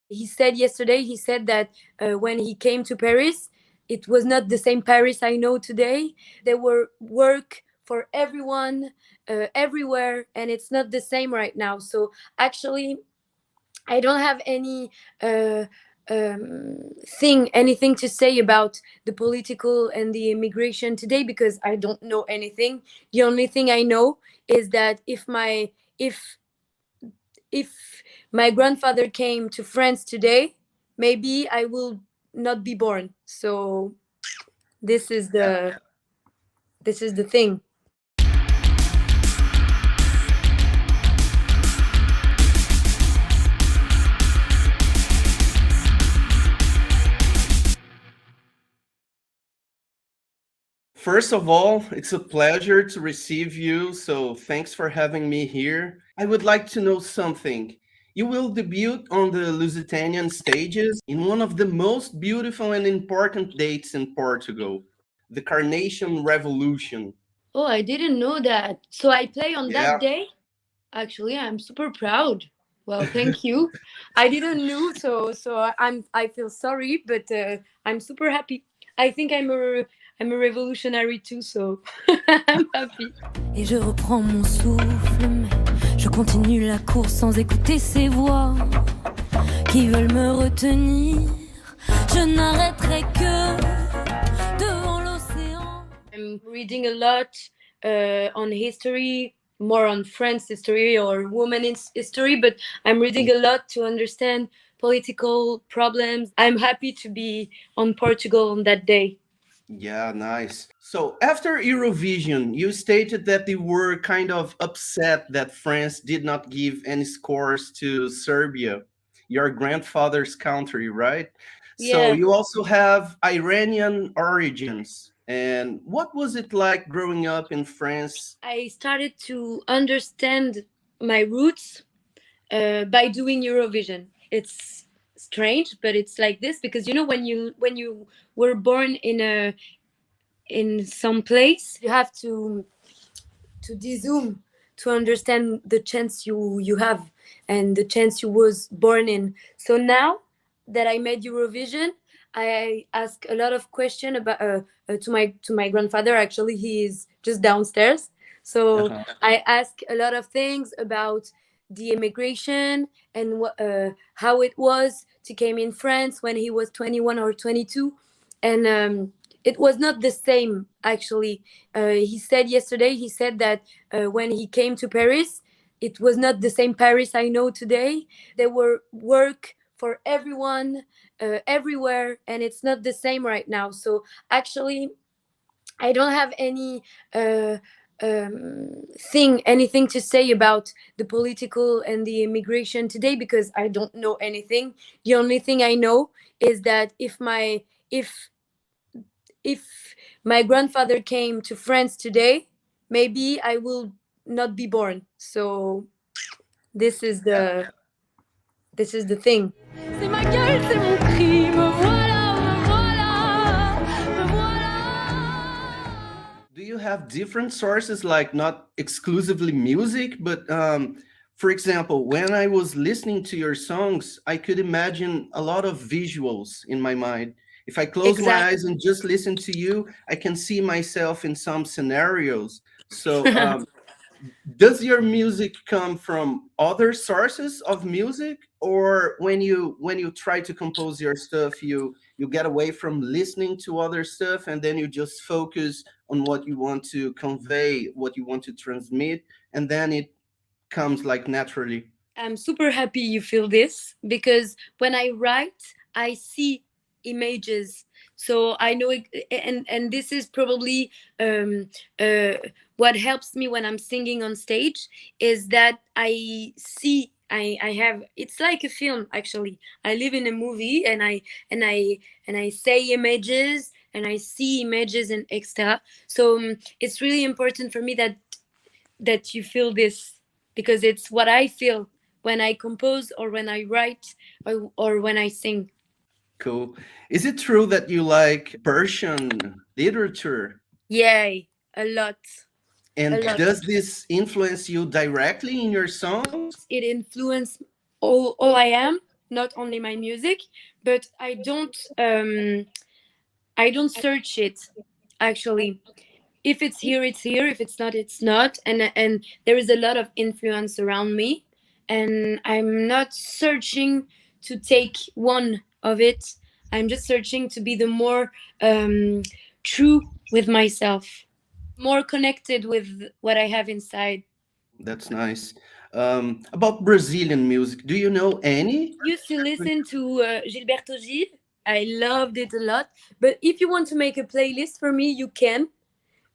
He said yesterday, he said that when he came to Paris, it was not the same Paris I know today. There were work for everyone, everywhere, and it's not the same right now. So actually, I don't have uh, anything to say about the political and the immigration today because I don't know anything. The only thing I know is that if if my grandfather came to France today, maybe I will not be born. So this is the thing. First of all, it's a pleasure to receive you, so thanks for having me here. I would like to know something. You will debut on the Lusitanian stages in one of the most beautiful and important dates in Portugal, the Carnation Revolution. Oh, I didn't know that. So I play on that Yeah. day. Actually, I'm super proud. Well, thank you. I didn't know, I feel sorry, but I'm super happy. I think I'm a revolutionary too, so I'm happy. Et je reprends mon souffle, mais je continue la course sans écouter ces voix qui veulent me retenir. Je n'arrêterai que devant l'océan. I'm reading a lot on history, more on France history or women history, but I'm reading a lot to understand political problems. I'm happy to be on Portugal on that day. Yeah, nice. So after Eurovision, you stated that they were kind of upset that France did not give any scores to Serbia, your grandfather's country, right? So Yeah. you also have Iranian origins. And what was it like growing up in France? I started to understand my roots by doing Eurovision. It's strange, but it's like this because when you were born in some place, you have to dezoom to understand the chance you have and the chance you was born in. So now that I made Eurovision, I ask a lot of question about to my grandfather. Actually, he is just downstairs. So Uh-huh. I ask a lot of things about the immigration and how it was to came in France when he was 21 or 22, and it was not the same actually. He said yesterday, he said that when he came to Paris, it was not the same Paris I know today. There were work for everyone, everywhere, and it's not the same right now. So actually, I don't have uh, anything to say about the political and the immigration today because I don't know anything. The only thing I know is that if my grandfather came to France today, maybe I will not be born. So this is the thing. C'est ma gueule, c'est mon cri, me voilà, me voilà. Do you have different sources, like not exclusively music, but for example, when I was listening to your songs, I could imagine a lot of visuals in my mind. If I close my eyes Exactly. and just listen to you, I can see myself in some scenarios. So does your music come from other sources of music, or when you try to compose your stuff, you get away from listening to other stuff and then you just focus on what you want to convey, what you want to transmit, and then it comes like naturally? I'm super happy you feel this because when I write, I see images. So I know it, and this is probably um, uh, what helps me when I'm singing on stage is that I see. I have it's like a film actually. I live in a movie and I and I say images and I see images and extra. So it's really important for me that you feel this because it's what I feel when I compose or when I write or when I sing. Cool. Is it true that you like Persian literature? Yay, a lot, a And lot. does this influence you directly in your songs? It influenced all I am. not only my music, but I don't search it actually. If it's here, it's here. If it's not, it's not. And there is a lot of influence around me, and I'm not searching to take one of it. I'm just searching to be the more true with myself, more connected with what I have inside. That's nice. About Brazilian music, do you know any? Used to listen to Gilberto Gil. I loved it a lot. But if you want to make a playlist for me, you can,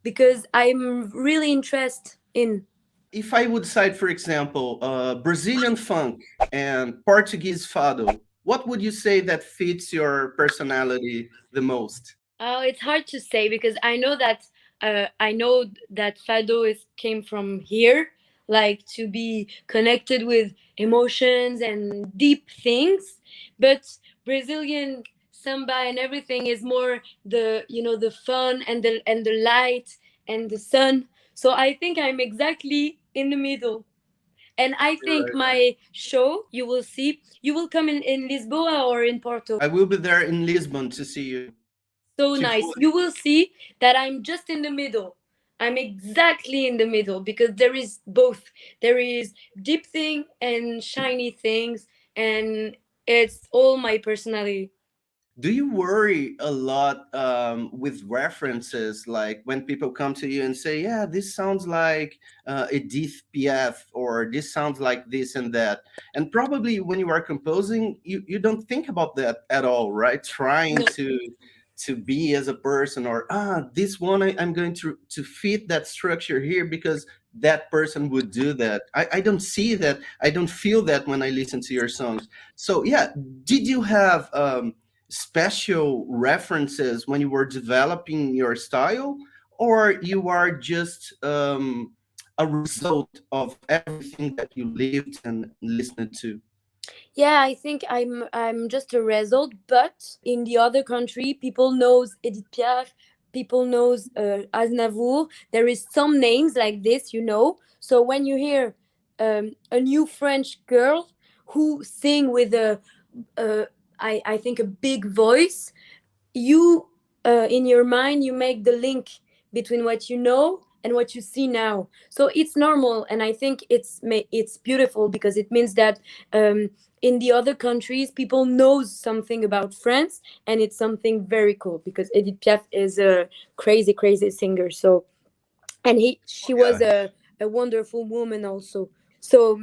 because I'm really interested in. If I would cite, for example, Brazilian funk and Portuguese fado, what would you say that fits your personality the most? Oh, it's hard to say because I know that fado is came from here, like to be connected with emotions and deep things. But Brazilian samba and everything is more the the fun and the light and the sun. So I think I'm exactly in the middle. And I You're think right. my show, you will see, you will come in Lisboa or in Porto. I will be there in Lisbon to see you. So To nice. fully, You will see that I'm just in the middle. I'm exactly in the middle because there is both. There is deep thing and shiny things, and it's all my personality. do you worry a lot with references, like when people come to you and say, "Yeah, this sounds like Edith Piaf," or "This sounds like this and that," and probably when you are composing, you don't think about that at all, right? Trying No, to be as a person, or this one I'm going to fit that structure here because that person would do that. I don't see that. I don't feel that when I listen to your songs. So yeah, did you have special references when you were developing your style, or you are just a result of everything that you lived and listened to? yeah, I think I'm just a result. But in the other country, people knows Edith Piaf, people knows Aznavour. There is some names like this, you know. So when you hear a new French girl who sing with uh, I think a big voice, you in your mind you make the link between what you know and what you see now. So it's normal, and I think it's beautiful because it means that in the other countries people knows something about France, and it's something very cool because Edith Piaf is a crazy singer. So, and he she Yeah, was a wonderful woman also. So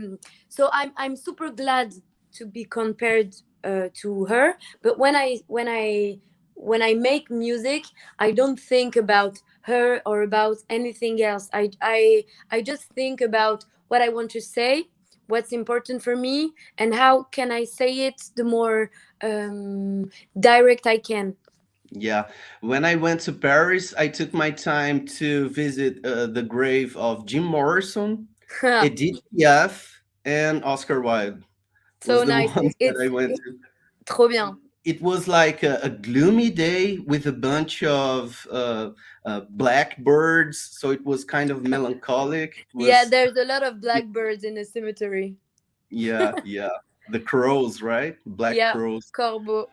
so I'm super glad to be compared to her. But when I make music, I don't think about her or about anything else. I just think about what I want to say, what's important for me, and how can I say it the more direct I can. yeah. When I went to Paris, I took my time to visit the grave of Jim Morrison, Edith Piaf, and Oscar Wilde. Was So the nice. ones that I It's went to. trop bien. It was like a gloomy day with a bunch of blackbirds, so it was kind of melancholic. It Yeah, was, there's a lot of blackbirds in the cemetery. yeah, yeah, the crows, right? Black Yeah, crows. corbeau.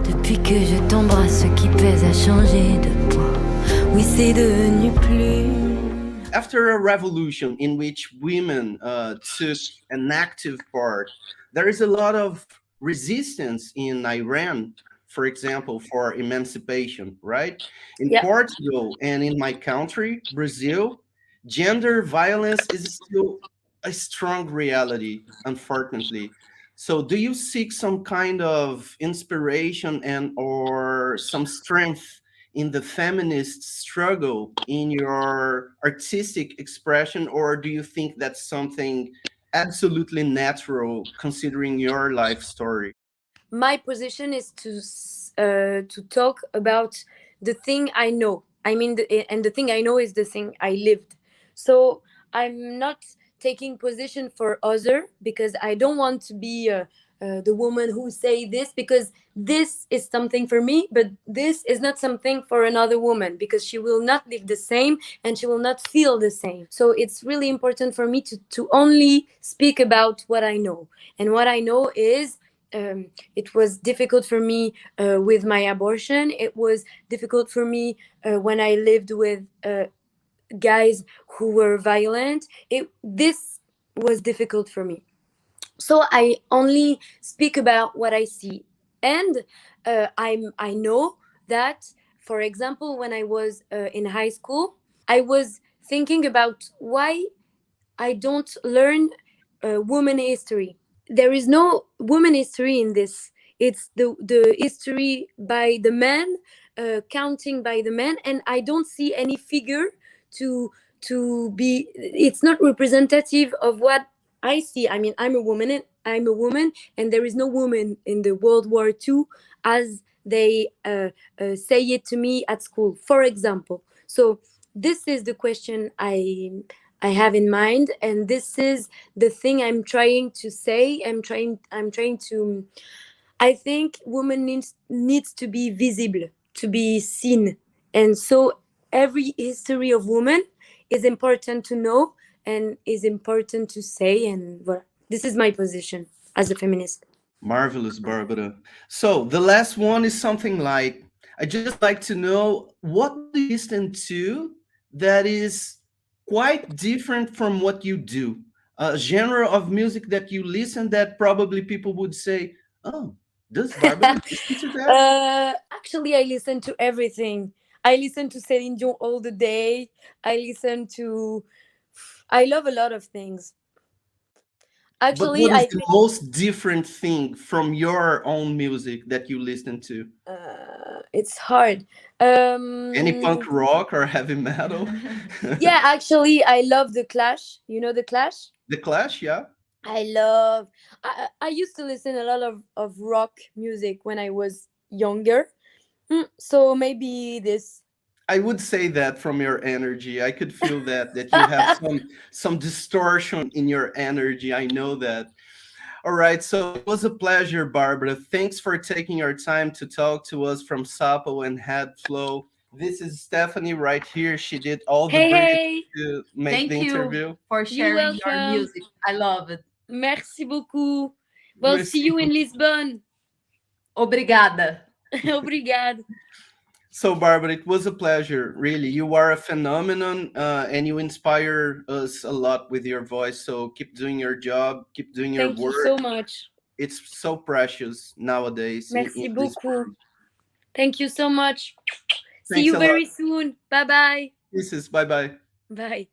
Depuis que je t'embrasse, ce qui pèse a changé de poids. Oui, c'est devenu plus. After a revolution in which women took an active part, there is a lot of resistance in Iran, for example, for emancipation, right? In Yeah. Portugal and in my country, Brazil, gender violence is still a strong reality, unfortunately. So do you seek some kind of inspiration and or some strength in the feminist struggle in your artistic expression, or do you think that's something absolutely natural considering your life story? My position is to talk about the thing I know. I mean, and the thing I know is the thing I lived. So I'm not taking position for other because I don't want to be the woman who say this, because this is something for me, but this is not something for another woman, because she will not live the same and she will not feel the same. So it's really important for me to only speak about what I know. And what I know is, it was difficult for me with my abortion. It was difficult for me when I lived with guys who were violent. This was difficult for me. So I only speak about what I see. And I know that, for example, when I was in high school, I was thinking about why I don't learn woman history. There is no woman history in this. It's the history by the men, counting by the men, and I don't see any figure to be. It's not representative of what I see. I mean, I'm a woman, and there is no woman in the World War II, as they say it to me at school, for example. So this is the question I have in mind, and this is the thing I'm trying to say. I'm trying to. I think woman needs to be visible, to be seen, and so every history of woman is important to know and is important to say. And voilà. This is my position as a feminist. Marvelous, Barbara. So the last one is something like, I just like to know, what do you listen to that is quite different from what you do? A genre of music that you listen that probably people would say, oh, does Barbara listen to that? Actually, I listen to everything. I listen to Celine Dion all the day. I listen to. I love a lot of things. But Actually, what is I the think most different thing from your own music that you listen to? it's hard. Any punk rock or heavy metal? Yeah, actually, I love the Clash. You know the Clash? The Clash, yeah. I love. I used to listen a lot of rock music when I was younger. So maybe this. I would say that from your energy. I could feel that you have some distortion in your energy. I know that. All right, so it was a pleasure, Barbara. Thanks for taking your time to talk to us from Sapo and Hedflow. This is Stephanie right here. She did all the Hey, brief hey, to make Thank the you interview. for you sharing your welcome. music. I love it. Merci beaucoup. Well, see Merci. you in Lisbon. Obrigada. Obrigado. So, Barbara, it was a pleasure. Really, you are a phenomenon, and you inspire us a lot with your voice. So, keep doing your job, keep doing your Thank you so work. much. It's so precious nowadays in Merci this beaucoup. world. Thank you so much. See Thanks you a lot. very soon. Bye bye. Kisses. Bye bye. Bye.